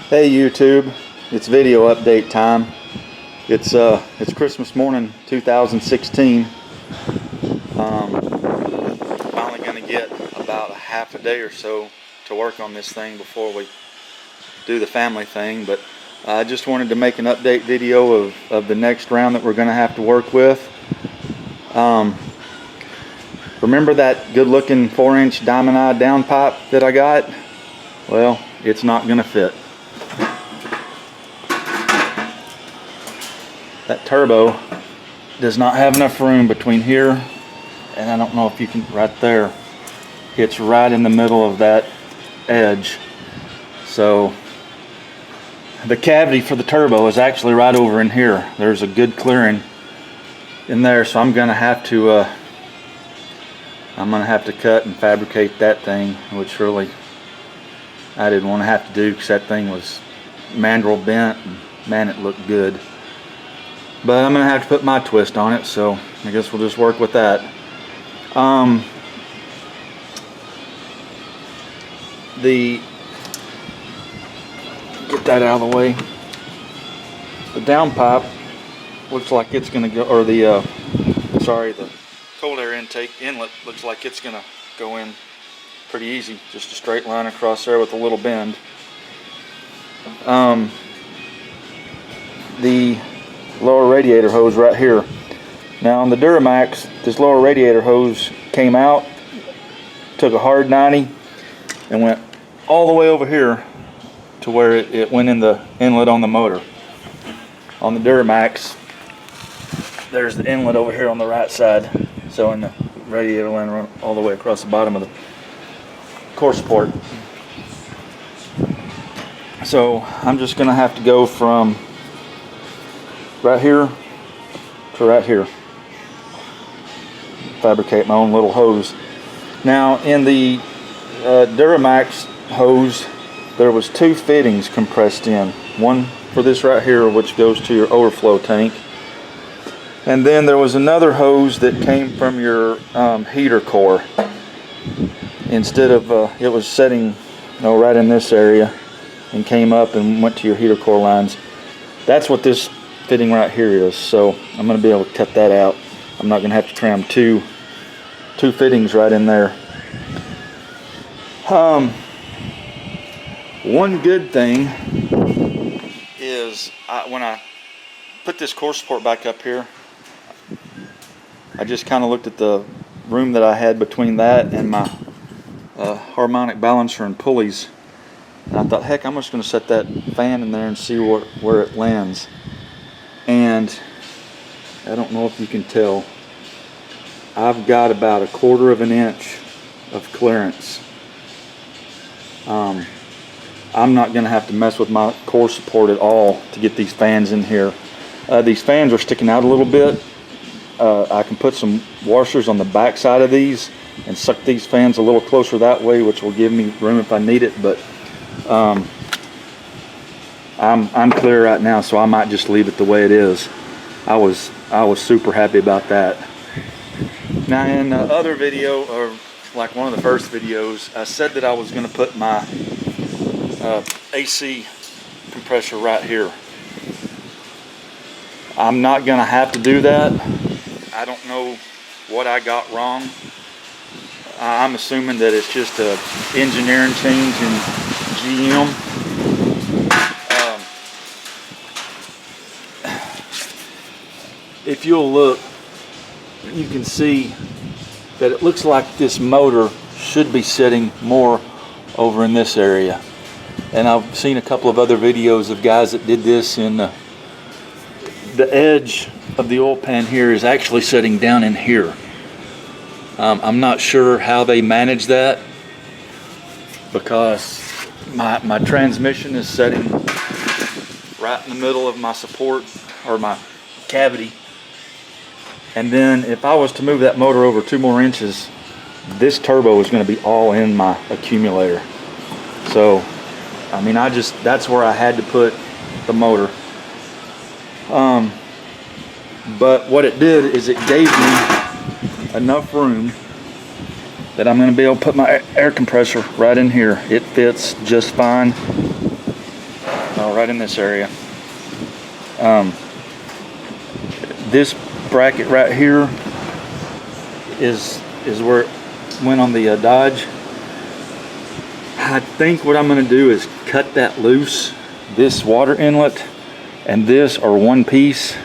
Hey YouTube, it's video update time. It's Christmas morning 2016. Finally gonna get about a half a day or so to work on this thing before we do the family thing, but I just wanted to make an update video of the next round that we're gonna have to work with. Remember that good looking 4-inch diamond eye downpipe that I got? Well, it's not gonna fit. That turbo does not have enough room between here and I don't know if you can, right there. It's right in the middle of that edge. So the cavity for the turbo is actually right over in here. There's a good clearing in there, so I'm gonna have to cut and fabricate that thing, which really I didn't want to have to do because that thing was mandrel bent and man, it looked good. But I'm gonna have to put my twist on it, so I guess we'll just work with that. Get that out of the way. The downpipe looks like it's gonna go, or the cold air intake inlet looks like it's gonna go in pretty easy. Just a straight line across there with a little bend. The lower radiator hose right here. Now on the Duramax, this lower radiator hose came out, took a hard 90 and went all the way over here to where it went in the inlet on the motor. On the Duramax, there's the inlet over here on the right side, so in the radiator line run all the way across the bottom of the core support. So I'm just gonna have to go from right here to right here. Fabricate my own little hose. Now in the Duramax hose, there was 2 fittings compressed in. One for this right here, which goes to your overflow tank. And then there was another hose that came from your heater core. Instead of, it was setting right in this area and came up and went to your heater core lines. That's what this fitting right here is, so I'm going to be able to cut that out. I'm not going to have to trim two fittings right in there. One good thing is when I put this core support back up here, I just kind of looked at the room that I had between that and my harmonic balancer and pulleys, and I thought, heck, I'm just going to set that fan in there and see where it lands. And I don't know if you can tell, I've got about 1/4 of an inch of clearance. I'm not going to have to mess with my core support at all to get these fans in here. These fans are sticking out a little bit. I can put some washers on the back side of these and suck these fans a little closer that way, which will give me room if I need it, but I'm clear right now, so I might just leave it the way it is. I was super happy about that. Now in the other video, or like one of the first videos, I said that I was going to put my AC compressor right here. I'm not going to have to do that. I don't know what I got wrong. I'm assuming that it's just a engineering change in GM. If you'll look, you can see that it looks like this motor should be sitting more over in this area. And I've seen a couple of other videos of guys that did this in the edge of the oil pan here is actually sitting down in here. I'm not sure how they manage that, because my transmission is setting right in the middle of my support, or my cavity. And then if I was to move that motor over 2 more inches, this turbo is going to be all in my accumulator. So, I mean, that's where I had to put the motor. But what it did is it gave me enough room that I'm going to be able to put my air compressor right in here. It fits just fine. right in this area. This bracket right here is where it went on the Dodge. I think what I'm going to do is cut that loose. This water inlet and this are one piece.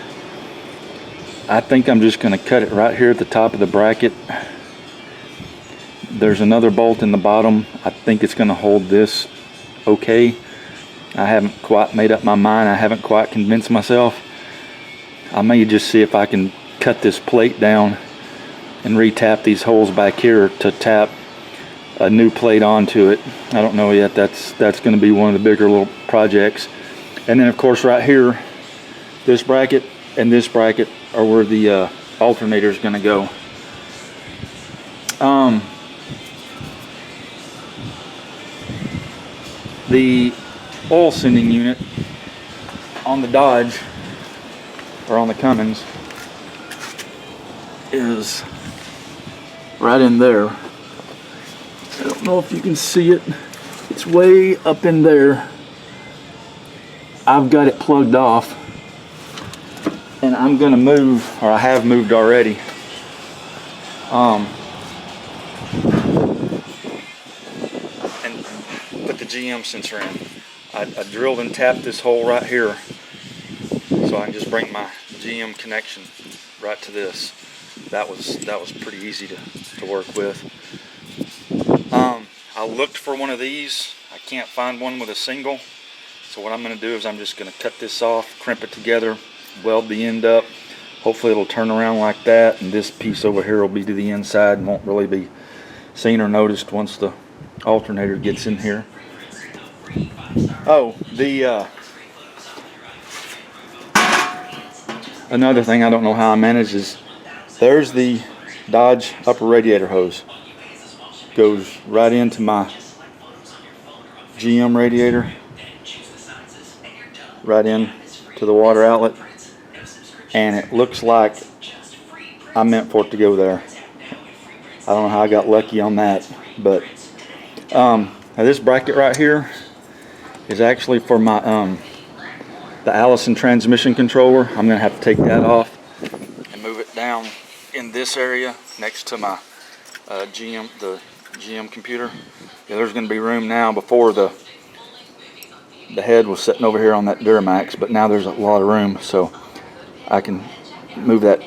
I think I'm just going to cut it right here at the top of the bracket. There's another bolt in the bottom. I think it's going to hold this okay. I haven't quite made up my mind. I haven't quite convinced myself. I may just see if I can cut this plate down and re-tap these holes back here to tap a new plate onto it. I don't know yet. That's going to be one of the bigger little projects. And then of course right here, this bracket and this bracket are where the alternator is going to go. The oil sending unit on the Dodge, or on the Cummins, is right in there. I don't know if you can see it. It's way up in there. I've got it plugged off, and I'm gonna move, or I have moved already. And put the GM sensor in. I drilled and tapped this hole right here, so I can just bring my GM connection right to this. That was pretty easy to work with. I looked for one of these. I can't find one with a single. So what I'm going to do is I'm just going to cut this off, crimp it together, weld the end up. Hopefully it'll turn around like that, and this piece over here will be to the inside and won't really be seen or noticed once the alternator gets in here. Oh, another thing I don't know how I managed is there's the Dodge upper radiator hose. Goes right into my GM radiator, right in to the water outlet, and it looks like I meant for it to go there. I don't know how I got lucky on that, but now this bracket right here is actually for my the Allison transmission controller. I'm gonna have to take that off and move it down in this area next to my GM computer. Yeah, there's gonna be room now. Before the head was sitting over here on that Duramax, but now there's a lot of room, so I can move that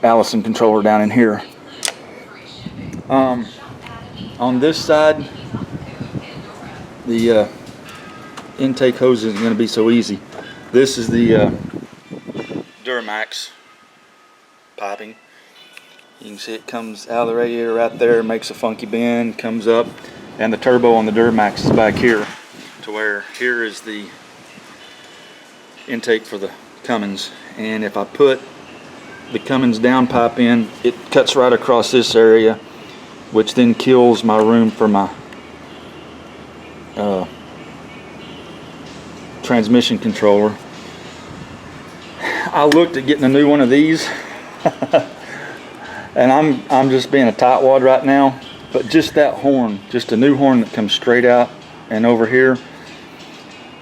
Allison controller down in here. On this side, the intake hose isn't going to be so easy. This is the Duramax piping. You can see it comes out of the radiator right there, makes a funky bend, comes up, and the turbo on the Duramax is back here, to where here is the intake for the Cummins. And if I put the Cummins downpipe in, it cuts right across this area, which then kills my room for my transmission controller. I looked at getting a new one of these and I'm just being a tightwad right now, but just that horn, just a new horn that comes straight out and over here,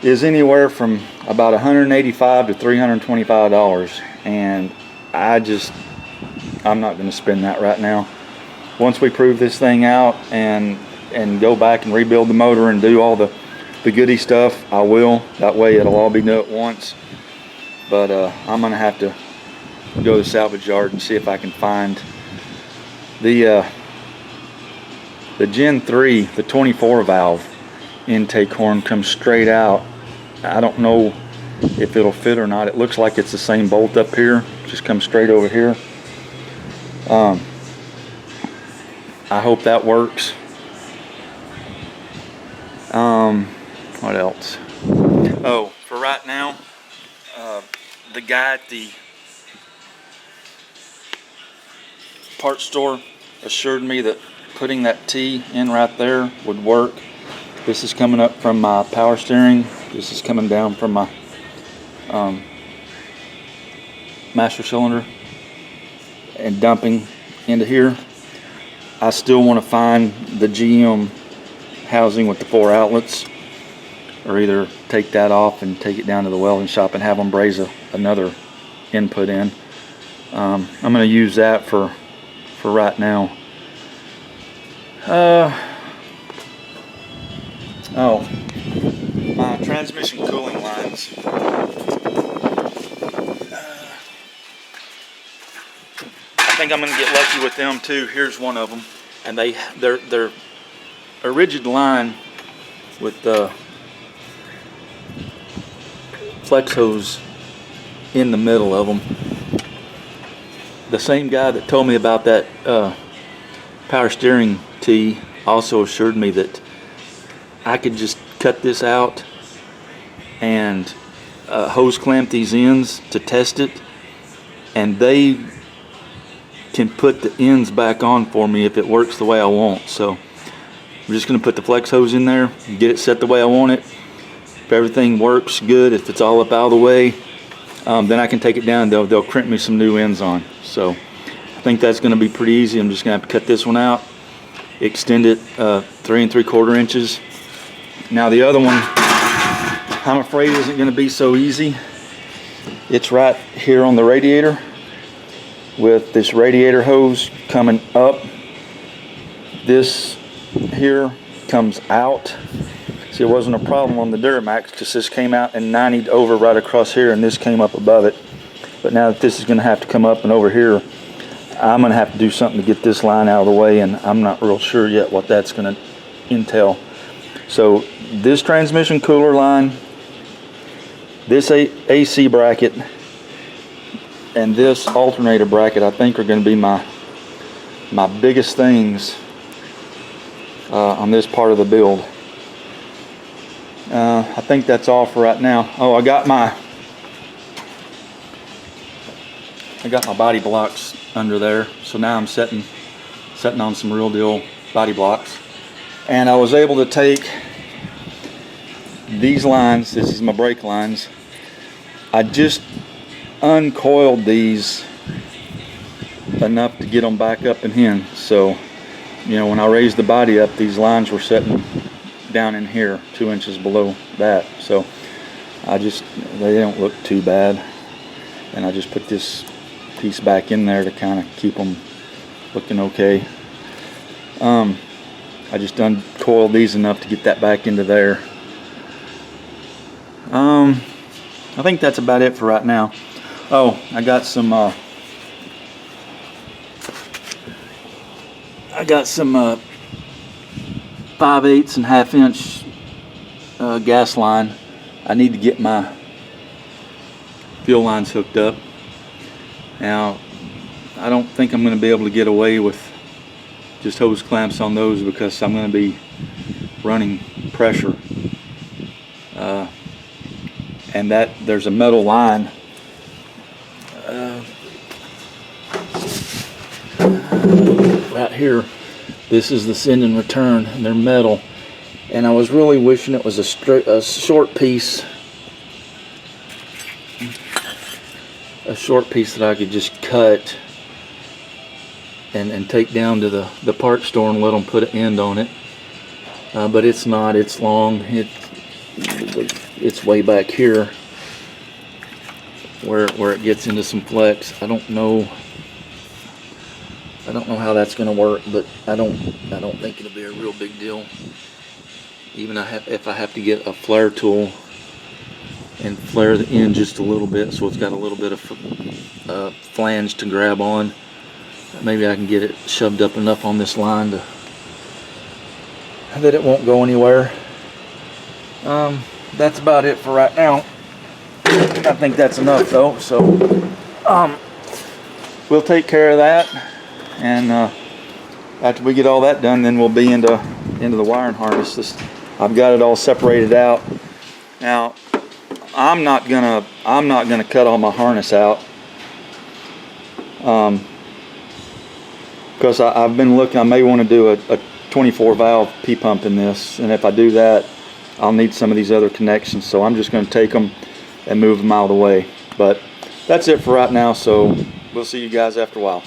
is anywhere from about $185 to $325, and I'm not going to spend that right now. Once we prove this thing out and go back and rebuild the motor and do all the goody stuff, I will. That way it'll all be done at once. But I'm gonna have to go to the salvage yard and see if I can find the Gen 3, the 24 valve intake horn comes straight out. I don't know if it'll fit or not. It looks like it's the same bolt up here, just comes straight over here. I hope that works. What else? Oh, for right now, the guy at the parts store assured me that putting that T in right there would work. This is coming up from my power steering. This is coming down from my master cylinder and dumping into here. I still want to find the GM housing with the 4 outlets. or either take that off and take it down to the welding shop and have them braze another input in. I'm going to use that for right now. Oh, my transmission cooling lines. I think I'm going to get lucky with them too. Here's one of them, and they're a rigid line with the flex hose in the middle of them. The same guy that told me about that power steering tee also assured me that I could just cut this out and hose clamp these ends to test it, and they can put the ends back on for me if it works the way I want. So I'm just going to put the flex hose in there, get it set the way I want it. If everything works good, if it's all up out of the way, then I can take it down. They'll crimp me some new ends on. So I think that's going to be pretty easy. I'm just going to have to cut this one out, extend it 3 3/4 inches. Now the other one, I'm afraid isn't going to be so easy. It's right here on the radiator, with this radiator hose coming up. This here comes out. See, it wasn't a problem on the Duramax because this came out and 90'd over right across here, and this came up above it. But now that this is going to have to come up and over here, I'm going to have to do something to get this line out of the way, and I'm not real sure yet what that's going to entail. So this transmission cooler line, this AC bracket, and this alternator bracket, I think, are going to be my biggest things on this part of the build. I think that's all for right now. Oh, I got my body blocks under there, so now I'm setting on some real deal body blocks, and I was able to take these lines. This is my brake lines. I just uncoiled these enough to get them back up and in. So, you know, when I raised the body up, these lines were sitting down in here, 2 inches below that. So they don't look too bad, and I just put this piece back in there to kind of keep them looking okay. I just uncoiled these enough to get that back into there. I think that's about it for right now. Oh, I got some 5/8 and 1/2 inch gas line. I need to get my fuel lines hooked up. Now, I don't think I'm going to be able to get away with just hose clamps on those, because I'm going to be running pressure. And that there's a metal line right here. This is the send and return, and they're metal. And I was really wishing it was a short piece, that I could just cut and take down to the parts store and let them put an end on it. But it's not. It's long. It's way back here where it gets into some flex. I don't know how that's going to work, but I don't think it'll be a real big deal. Even if I have to get a flare tool and flare the end just a little bit, so it's got a little bit of flange to grab on, maybe I can get it shoved up enough on this line that it won't go anywhere. That's about it for right now. I think that's enough though, so we'll take care of that, and after we get all that done, then we'll be into the wiring harness. I've got it all separated out. Now I'm not gonna cut all my harness out, because I've been looking. I may want to do a 24 valve P pump in this, and if I do that, I'll need some of these other connections. So I'm just going to take them and move them out of the way. But that's it for right now, so we'll see you guys after a while.